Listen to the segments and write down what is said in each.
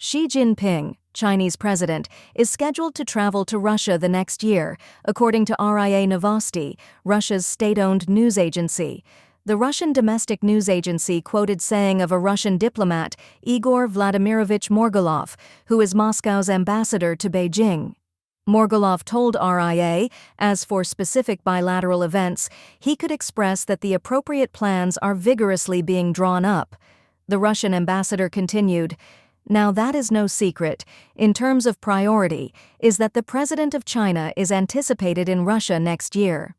Xi Jinping, Chinese president, is scheduled to travel to Russia the next year, according to RIA Novosti, Russia's state-owned news agency. The Russian domestic news agency quoted saying of a Russian diplomat, Igor Vladimirovich Morgulov, who is Moscow's ambassador to Beijing. Morgulov told RIA, as for specific bilateral events, he could express that the appropriate plans are vigorously being drawn up. The Russian ambassador continued, "Now that is no secret, in terms of priority, is that the President of China is anticipated in Russia next year."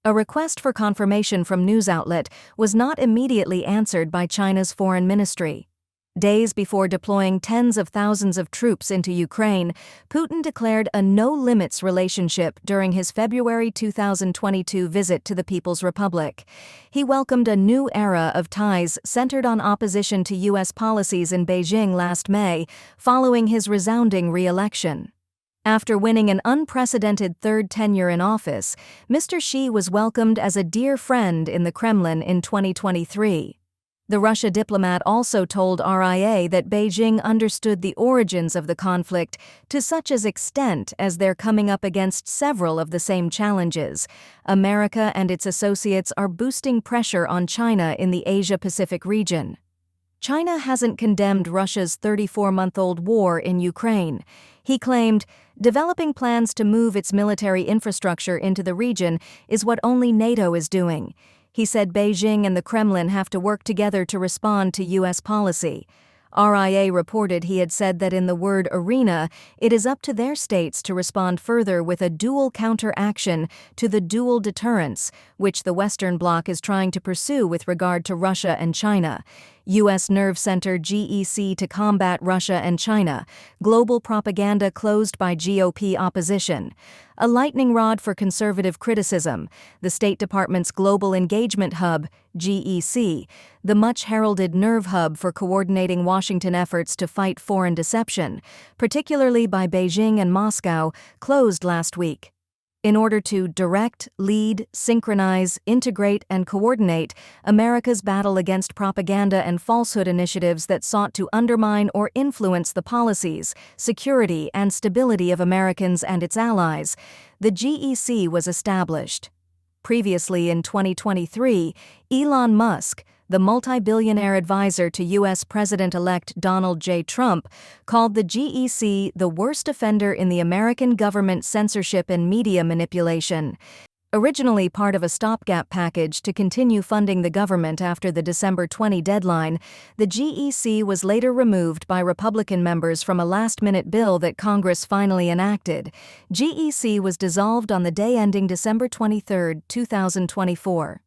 A request for confirmation from news outlet was not immediately answered by China's foreign ministry. Days before deploying tens of thousands of troops into Ukraine, Putin declared a no-limits relationship during his February 2022 visit to the People's Republic. He welcomed a new era of ties centered on opposition to U.S. policies in Beijing last May, following his resounding re-election. After winning an unprecedented third tenure in office, Mr. Xi was welcomed as a dear friend in the Kremlin in 2023. The Russia diplomat also told RIA that Beijing understood the origins of the conflict to such an extent as they're coming up against several of the same challenges. America and its associates are boosting pressure on China in the Asia-Pacific region. China hasn't condemned Russia's 34-month-old war in Ukraine. He claimed, "Developing plans to move its military infrastructure into the region is what only NATO is doing." He said Beijing and the Kremlin have to work together to respond to U.S. policy. RIA reported he had said that in the word arena, it is up to their states to respond further with a dual counteraction to the dual deterrence, which the Western Bloc is trying to pursue with regard to Russia and China. U.S. nerve center GEC to combat Russia and China. Global propaganda closed by GOP opposition. A lightning rod for conservative criticism. The State Department's Global Engagement Hub, GEC, the much-heralded nerve hub for coordinating Washington efforts to fight foreign deception, particularly by Beijing and Moscow, closed last week. In order to direct, lead, synchronize, integrate, and coordinate America's battle against propaganda and falsehood initiatives that sought to undermine or influence the policies, security, and stability of Americans and its allies, the GEC was established. Previously in 2023, Elon Musk, the multi-billionaire advisor to U.S. President-elect Donald J. Trump, called the GEC the worst offender in the American government censorship and media manipulation. Originally part of a stopgap package to continue funding the government after the December 20 deadline, the GEC was later removed by Republican members from a last-minute bill that Congress finally enacted. GEC was dissolved on the day ending December 23, 2024.